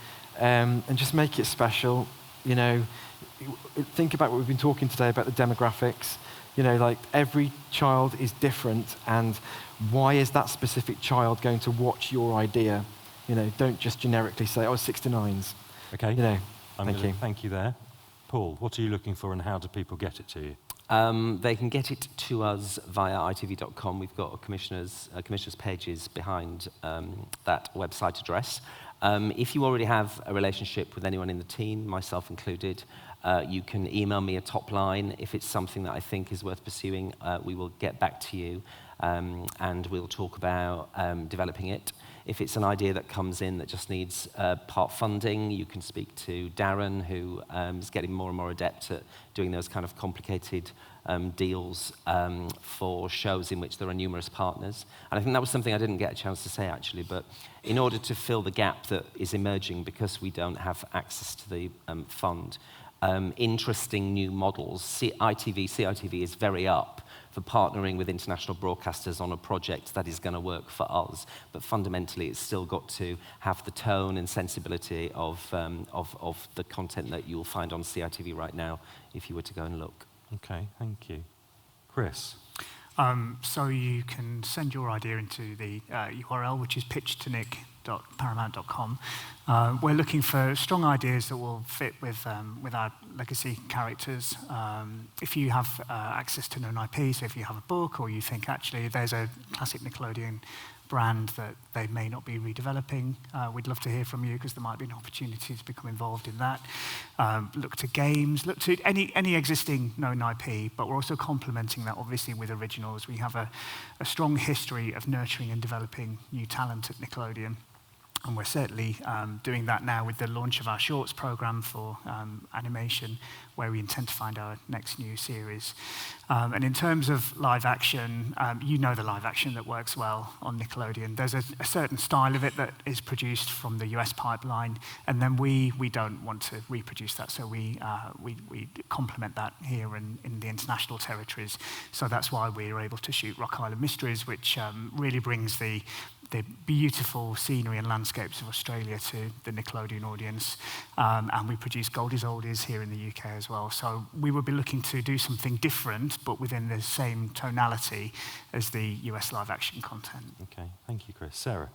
just make it special. Think about what we've been talking today about the demographics. Like every child is different, and why is that specific child going to watch your idea? Don't just generically say, 6 to 9s. Okay. Thank you. Thank you there. Paul, what are you looking for and how do people get it to you? They can get it to us via itv.com. We've got commissioners' pages behind that website address. If you already have a relationship with anyone in the team, myself included, you can email me a top line. If it's something that I think is worth pursuing, we will get back to you and we'll talk about developing it. If it's an idea that comes in that just needs part funding, you can speak to Darren, who is getting more and more adept at doing those kind of complicated deals for shows in which there are numerous partners. And I think that was something I didn't get a chance to say, actually, but in order to fill the gap that is emerging because we don't have access to the fund, interesting new models. CITV is very up for partnering with international broadcasters on a project that is going to work for us. But fundamentally, it's still got to have the tone and sensibility of the content that you'll find on CITV right now if you were to go and look. Okay, thank you. Chris? So you can send your idea into the URL, which is pitch2nick.paramount.com. We're looking for strong ideas that will fit with our legacy characters. If you have access to known IP, so if you have a book or you think actually there's a classic Nickelodeon brand that they may not be redeveloping. We'd love to hear from you because there might be an opportunity to become involved in that. Look to games, look to any existing known IP, but we're also complementing that obviously with originals. We have a strong history of nurturing and developing new talent at Nickelodeon. And we're certainly doing that now with the launch of our shorts program for animation, where we intend to find our next new series. And in terms of live action, you know the live action that works well on Nickelodeon. There's a certain style of it that is produced from the US pipeline, and then we don't want to reproduce that, so we complement that here in the international territories. So that's why we're able to shoot Rock Island Mysteries, which really brings the beautiful scenery and landscapes of Australia to the Nickelodeon audience. And we produce Goldie's Oldies here in the UK as well. So we will be looking to do something different, but within the same tonality as the US live action content. Okay, thank you, Chris. Sarah?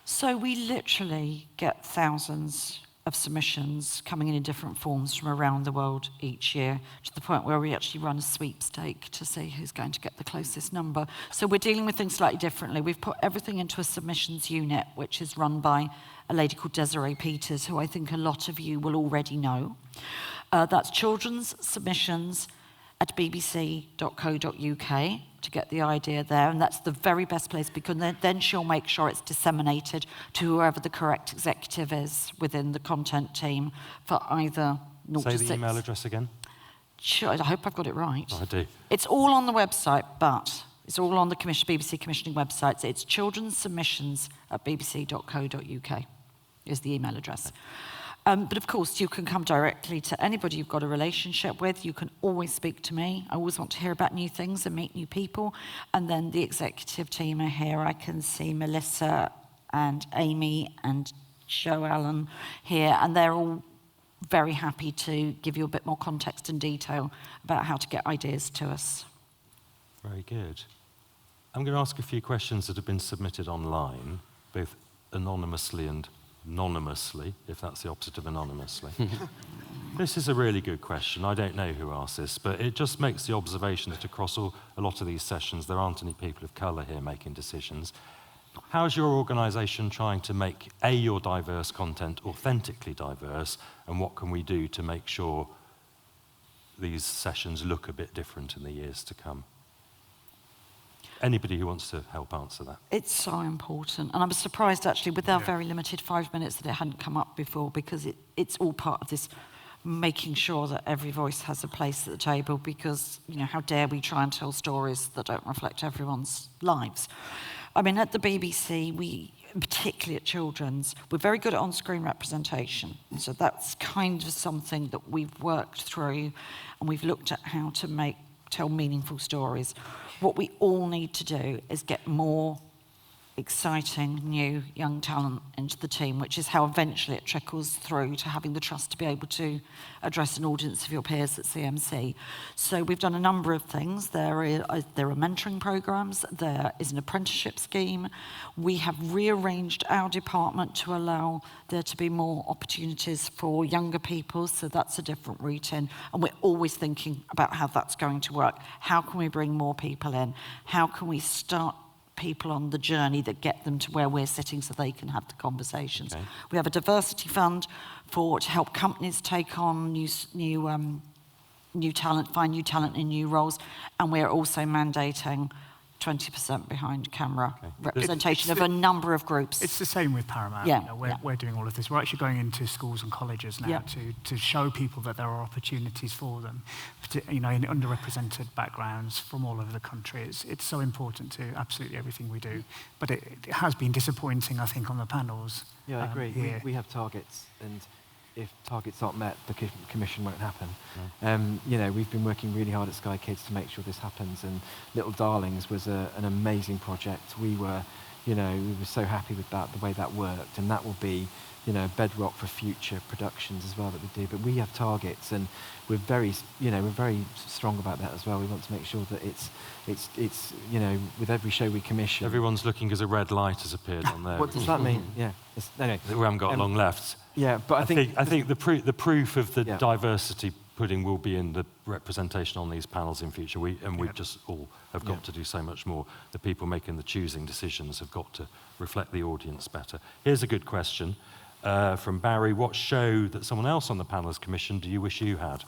So we literally get thousands of submissions coming in different forms from around the world each year, to the point where we actually run a sweepstake to see who's going to get the closest number. So we're dealing with things slightly differently. We've put everything into a submissions unit, which is run by a lady called Desiree Peters, who I think a lot of you will already know. That's children's submissions at bbc.co.uk to get the idea there, and that's the very best place, because then she'll make sure it's disseminated to whoever the correct executive is within the content team for either 0 Say to the 6. email address again. Sure, I hope I've got it right. Oh, I do. It's all on the website, but it's all on the BBC commissioning website. It's children's submissions at bbc.co.uk is the email address. But of course, you can come directly to anybody you've got a relationship with. You can always speak to me. I always want to hear about new things and meet new people. And then the executive team are here. I can see Melissa and Amy and Joe Allen here, and they're all very happy to give you a bit more context and detail about how to get ideas to us. Very good. I'm going to ask a few questions that have been submitted online, both anonymously and anonymously, if that's the opposite of anonymously. This is a really good question. I don't know who asked this, but it just makes the observation that across a lot of these sessions, there aren't any people of colour here making decisions. How's your organisation trying to make, A, your diverse content authentically diverse, and what can we do to make sure these sessions look a bit different in the years to come? Anybody who wants to help answer that? It's so important. And I was surprised, actually, with our very limited 5 minutes, that it hadn't come up before, because it's all part of this making sure that every voice has a place at the table, because, you know, how dare we try and tell stories that don't reflect everyone's lives? I mean, at the BBC, we, particularly at children's, we're very good at on-screen representation. So that's kind of something that we've worked through, and we've looked at how to tell meaningful stories. What we all need to do is get more exciting, new, young talent into the team, which is how eventually it trickles through to having the trust to be able to address an audience of your peers at CMC. So we've done a number of things. There are mentoring programs. There is an apprenticeship scheme. We have rearranged our department to allow there to be more opportunities for younger people, so that's a different route in. And we're always thinking about how that's going to work. How can we bring more people in? How can we start people on the journey that get them to where we're sitting so they can have the conversations? Okay. We have a diversity fund to help companies take on new talent, find new talent in new roles, and we're also mandating 20% behind camera representation of a number of groups. It's the same with Paramount. Yeah. You know, we're doing all of this. We're actually going into schools and colleges now to show people that there are opportunities for them, you know, in underrepresented backgrounds from all over the country. It's so important to absolutely everything we do. But it has been disappointing, I think, on the panels. Yeah, I agree. We have targets, and if targets aren't met, the commission won't happen. You know, we've been working really hard at Sky Kids to make sure this happens, and Little Darlings was an amazing project. We were so happy with that, the way that worked, and that will be, you know, bedrock for future productions as well that we do. But we have targets, and we're very strong about that as well. We want to make sure that it's you know, with every show we commission. Everyone's looking because a red light has appeared on there. What does that mean? Yeah. We haven't got long left. Yeah, but I think the proof of the diversity pudding will be in the representation on these panels in future. We just all have got to do so much more. The people making the choosing decisions have got to reflect the audience better. Here's a good question from Barry. What show that someone else on the panel has commissioned do you wish you had?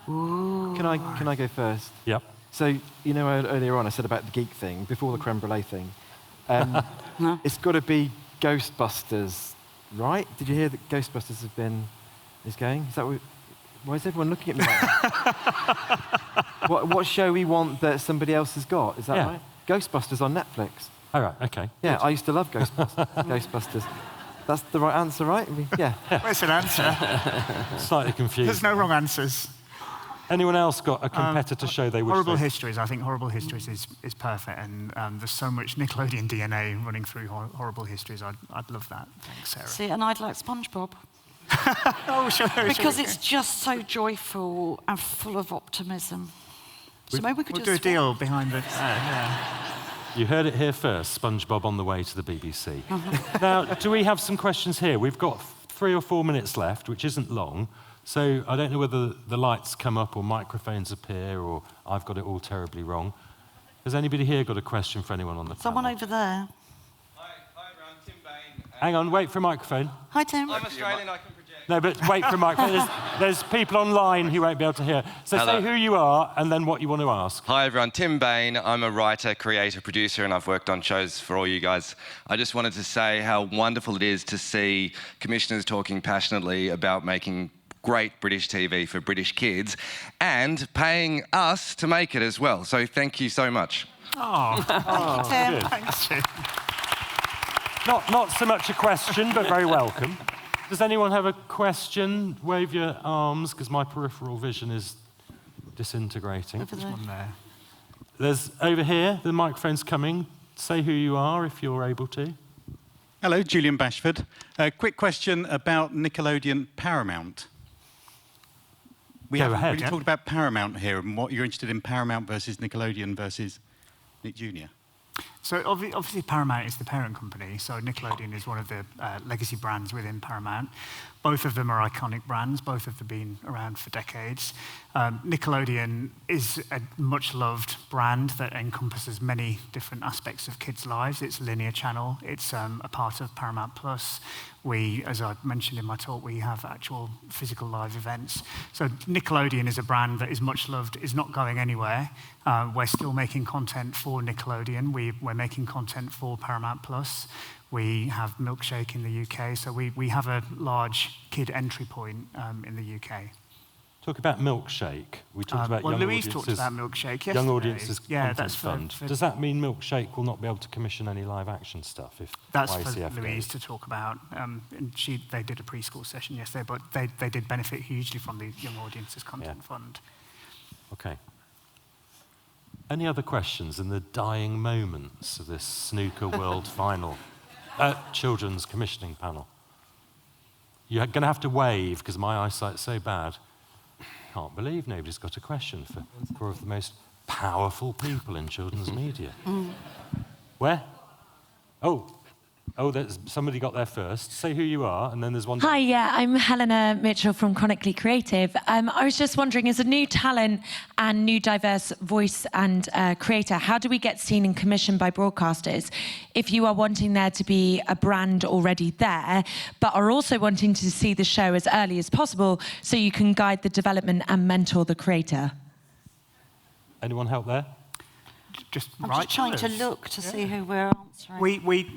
Ooh. Can I go first? Yep. So, you know, earlier on I said about the geek thing, before the creme brulee thing. It's got to be Ghostbusters, right? Did you hear that Ghostbusters is going? Is that why is everyone looking at me like that? what show we want that somebody else has got? Is that right? Ghostbusters on Netflix. All right, okay. Yeah, Good. I used to love Ghostbusters. That's the right answer, right? Yeah. Where's an answer? Slightly confused. There's no wrong answers. Anyone else got a competitor show they wish Horrible they... Histories. I think Horrible Histories is perfect, and there's so much Nickelodeon DNA running through Horrible Histories. I'd love that. Thanks, Sarah. See, and I'd like SpongeBob. Because it's just so joyful and full of optimism. So maybe we could we'll just do a deal behind the... You heard it here first, SpongeBob on the way to the BBC. Now, do we have some questions here? We've got 3 or 4 minutes left, which isn't long. So I don't know whether the lights come up or microphones appear or I've got it all terribly wrong. Has anybody here got a question for anyone on the panel? Someone over there. Hi, everyone. Tim Bain. Hang on, wait for a microphone. Hi, Tim. I'm Australian, I can project. No, but wait for a microphone. There's people online who won't be able to hear. So Hello. say who you are and then what you want to ask. Hi, everyone. Tim Bain. I'm a writer, creator, producer, and I've worked on shows for all you guys. I just wanted to say how wonderful it is to see commissioners talking passionately about making great British TV for British kids and paying us to make it as well. So thank you so much. Oh, Tim. Good. Thanks, Tim. Not so much a question, but very welcome. Does anyone have a question? Wave your arms, because my peripheral vision is disintegrating. Over there. One there. There's over here, the microphone's coming. Say who you are if you're able to. Hello, Julian Bashford. A quick question about Nickelodeon Paramount. We haven't really talked about Paramount here and what you're interested in Paramount versus Nickelodeon versus Nick Jr. So obviously Paramount is the parent company, so Nickelodeon is one of the legacy brands within Paramount. Both of them are iconic brands, both of them been around for decades. Nickelodeon is a much-loved brand that encompasses many different aspects of kids' lives. It's a linear channel, it's a part of Paramount Plus. We, as I mentioned in my talk, we have actual physical live events. So Nickelodeon is a brand that is much loved, is not going anywhere. We're still making content for Nickelodeon. We're making content for Paramount Plus. We have Milkshake in the UK, so we have a large kid entry point in the UK. Talk about Milkshake. We talked about well, young Louise audiences. talked about Milkshake yesterday. Young Audiences Yeah, Content that's Fund. for Does that mean Milkshake will not be able to commission any live action stuff if That's YCF for Louise goes? to talk about. And they did a preschool session yesterday, but they did benefit hugely from the Young Audiences Content Fund. Okay. Any other questions in the dying moments of this Snooker World Final? Children's commissioning panel. You're going to have to wave because my eyesight's so bad. Can't believe nobody's got a question for four of the most powerful people in children's media. Where? Oh, there's somebody got there first. Say who you are, and then there's one... Hi, yeah, I'm Helena Mitchell from Chronically Creative. I was just wondering, as a new talent and new diverse voice and creator, how do we get seen and commissioned by broadcasters if you are wanting there to be a brand already there, but are also wanting to see the show as early as possible so you can guide the development and mentor the creator? Anyone help there? I'm just trying to look to see who we're answering. We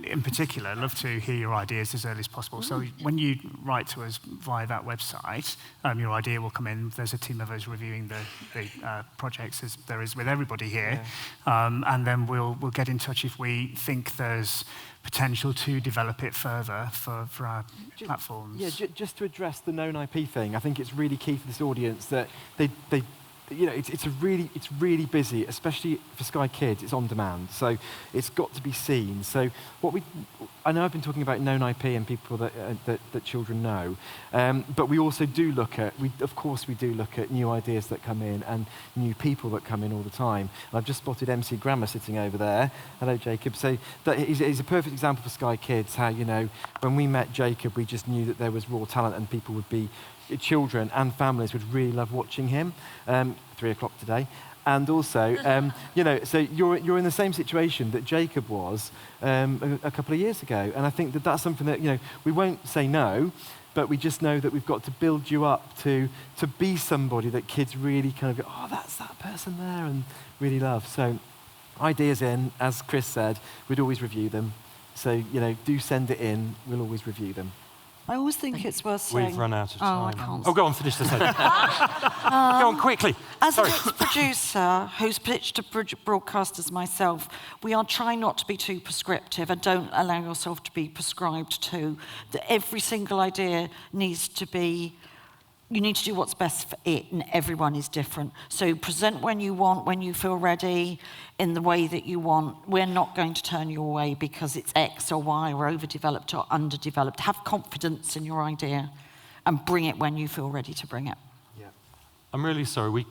in particular love to hear your ideas as early as possible. So when you write to us via that website, your idea will come in. There's a team of us reviewing the projects, as there is with everybody here, and then we'll get in touch if we think there's potential to develop it further for our platforms. Yeah, just to address the known IP thing, I think it's really key for this audience that they you know, it's really busy, especially for Sky Kids. It's on demand, so it's got to be seen. So I know I've been talking about known IP and people that children know, but we also do look at, of course we do look at new ideas that come in and new people that come in all the time. And I've just spotted MC Grammar sitting over there. Hello, Jacob. So that he's a perfect example for Sky Kids, how, you know, when we met Jacob, we just knew that there was raw talent and people would be, children and families would really love watching him. 3 o'clock today. And also, you know, so you're in the same situation that Jacob was a couple of years ago. And I think that that's something that, you know, we won't say no, but we just know that we've got to build you up to be somebody that kids really kind of go, oh, that's that person there, and really love. So ideas in, as Chris said, we'd always review them. So, you know, do send it in, we'll always review them. I always think it's worth saying... We've run out of time. Oh, I can't. Oh, go on, finish the sentence. Go on, quickly. As a producer who's pitched to broadcasters myself, we are trying not to be too prescriptive and don't allow yourself to be prescribed to. That every single idea needs to be... You need to do what's best for it, and everyone is different. So present when you want, when you feel ready, in the way that you want. We're not going to turn you away because it's X or Y or overdeveloped or underdeveloped. Have confidence in your idea and bring it when you feel ready to bring it. Yeah. I'm really sorry.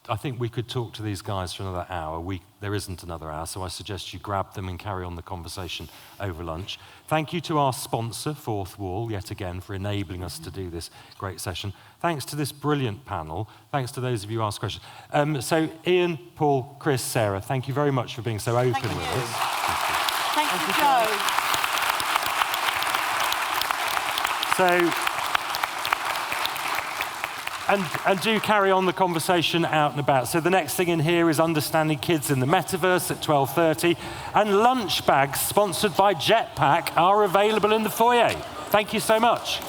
I think we could talk to these guys for another hour. There isn't another hour, so I suggest you grab them and carry on the conversation over lunch. Thank you to our sponsor, Fourth Wall, yet again, for enabling us to do this great session. Thanks to this brilliant panel. Thanks to those of you who asked questions. So Ian, Paul, Chris, Sarah, thank you very much for being so open with us. Thank you, Joe. So, and do carry on the conversation out and about. So the next thing in here is Understanding Kids in the Metaverse at 12:30. And lunch bags sponsored by Jetpack are available in the foyer. Thank you so much.